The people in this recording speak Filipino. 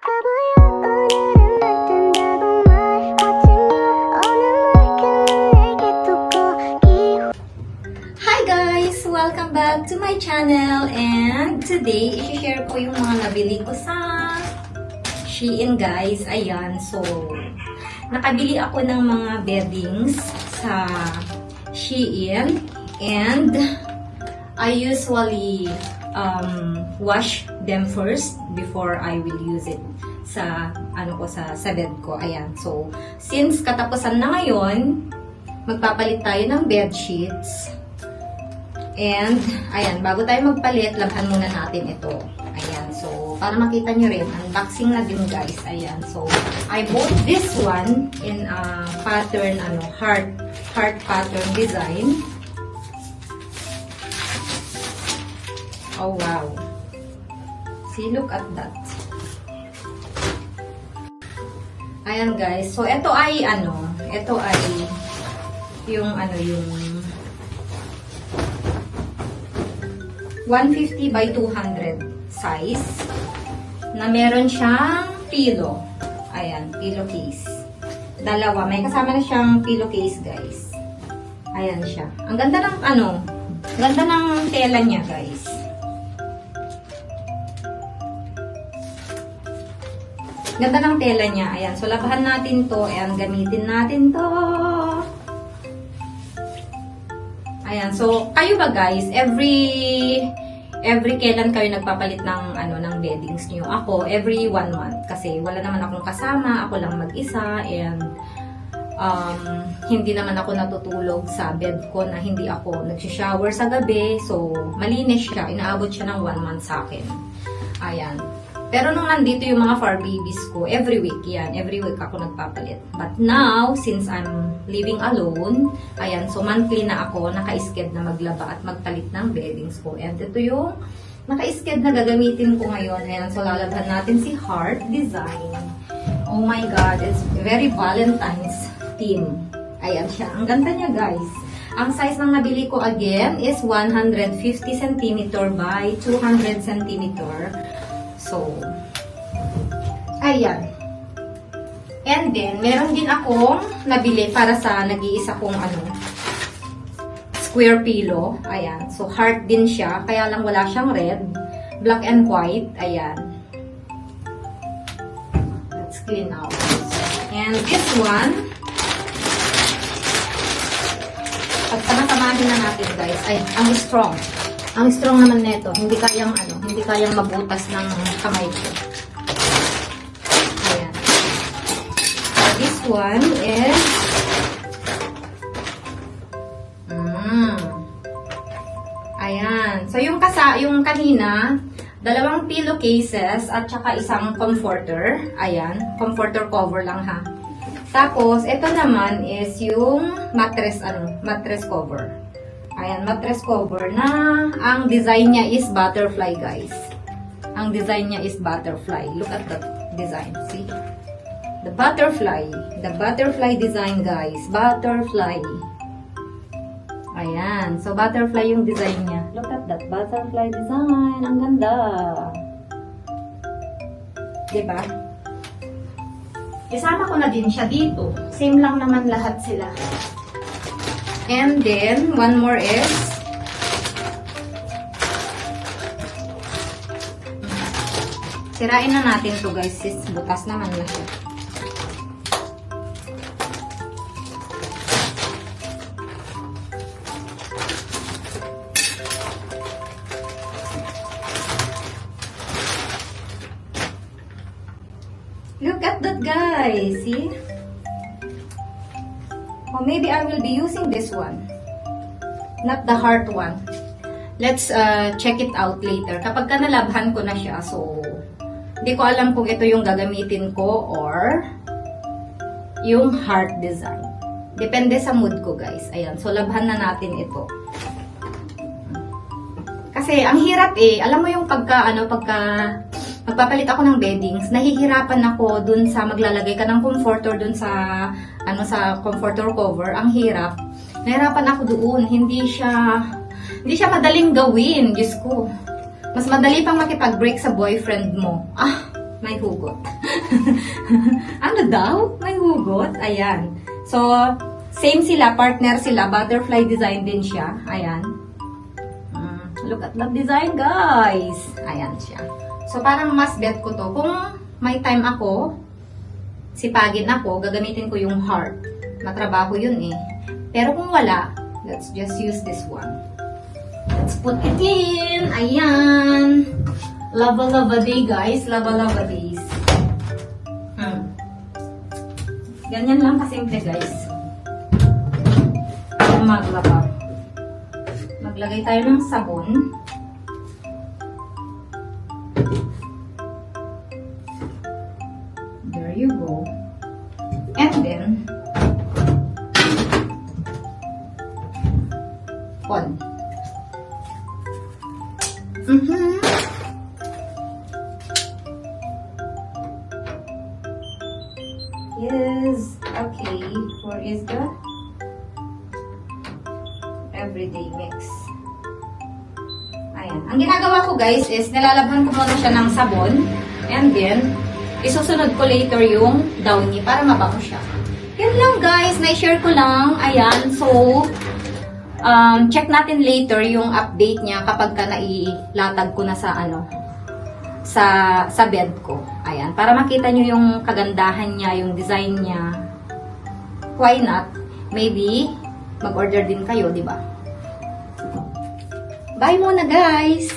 Hi guys! Welcome back to my channel, and today i-share ko yung mga nabili ko sa Shein guys. Ayan, so nakabili ako ng mga beddings sa Shein, and I usually wash them first before I will use it sa sa bed ko. Ayan, so since katapusan na ngayon, magpapalit tayo ng bed sheets. And, ayan, bago tayo magpalit, labhan muna natin ito. Ayan, so, para makita nyo rin, unboxing na din guys. Ayan, so, I bought this one in a pattern, heart pattern design. Oh, wow. See, look at that. Ayan guys, so, ito ay, yung 150 by 200 size na meron siyang pillow. Ayan, pillowcase. Dalawa. May kasama na siyang pillowcase, guys. Ayan siya. Ang ganda ng ganda ng tela niya, guys. Ganda ng tela niya. Ayan. So, labahan natin to. Ayan, gamitin natin to. Ayan. So, kayo ba, guys, every kailan kayo nagpapalit ng beddings niyo? Ako, every 1 month. Kasi wala naman akong kasama, ako lang mag-isa, and hindi naman ako natutulog sa bed ko na hindi ako nagsishower sa gabi. So, malinis siya. Inaabot siya ng 1 month sa akin. Ayan. Pero nung nandito yung mga fur babies ko, every week yan. Every week ako nagpapalit. But now, since I'm living alone, ayan, so monthly na ako, naka-sked na maglaba at magpalit ng beddings ko. And ito yung naka-sked na gagamitin ko ngayon. Ayan, so lalabhan natin si Heart Design. Oh my God, it's very Valentine's theme. Ayan siya. Ang ganda niya, guys. Ang size ng nabili ko again is 150 cm by 200 cm. So, ayan. And then, meron din akong nabili para sa nag-iisa kong square pillow. Ayan. So, heart din siya. Kaya lang wala siyang red. Black and white. Ayan. Let's clean out. And this one, pagtama-tamahin na natin, guys. Ay, ang strong. Ang strong naman nito. Hindi kayang mabutas ng kamay ko. Ayan. This one is ayan. So yung kanina, dalawang pillowcases at saka isang comforter. Ayan, comforter cover lang ha. Tapos ito naman is yung mattress cover. Ayan, mattress cover na ang design niya is butterfly, guys. Ang design niya is butterfly. Look at that design. See? The butterfly design, guys. Butterfly. Ayan. So, butterfly yung design niya. Look at that butterfly design. Ang ganda. Diba? Isama ko na din siya dito. Same lang naman lahat sila. And then, one more is sirain na natin to, guys, sis. Butas naman na siya. Look at that, guys. See? Or maybe I will be using this one. Not the heart one. Let's check it out later. Kapag nalabhan ko na siya, so hindi ko alam kung ito yung gagamitin ko or yung heart design. Depende sa mood ko, guys. Ayan. So, labhan na natin ito. Kasi, ang hirap alam mo yung pagka magpapalit ako ng beddings, nahihirapan ako dun sa maglalagay ka ng comforter dun sa sa comforter cover. Ang hirap. Nahirapan ako doon. Hindi siya madaling gawin. Diyos ko. Mas madali pang makipag-break sa boyfriend mo. may hugot. Ano daw? May hugot? Ayan. So, same sila, partner sila, butterfly design din siya. Ayan. Look at that design, guys. Ayan siya. So, parang mas bet ko to. Kung may time ako, sipagin ako, gagamitin ko yung heart. Matrabaho yun eh. Pero kung wala, let's just use this one. Let's put it in. Ayan. Lava-lava day, guys. Lava-lava days. Ganyan lang kasimple, guys. Maglaba. Maglagay tayo ng sabon. There you go. And then, on. Yes, okay. Where is the everyday mix? Ayan. Ang ginagawa ko, guys, is nilalabhan ko muna siya ng sabon. And then, isusunod ko later yung downy para mabango siya. Yun lang, guys. Na-share ko lang. Ayan. So, check natin later yung update niya kapag ka nailatag ko na sa sa bed ko. Ayan. Para makita nyo yung kagandahan niya, yung design niya. Why not? Maybe, mag-order din kayo, di ba? Bye muna, guys!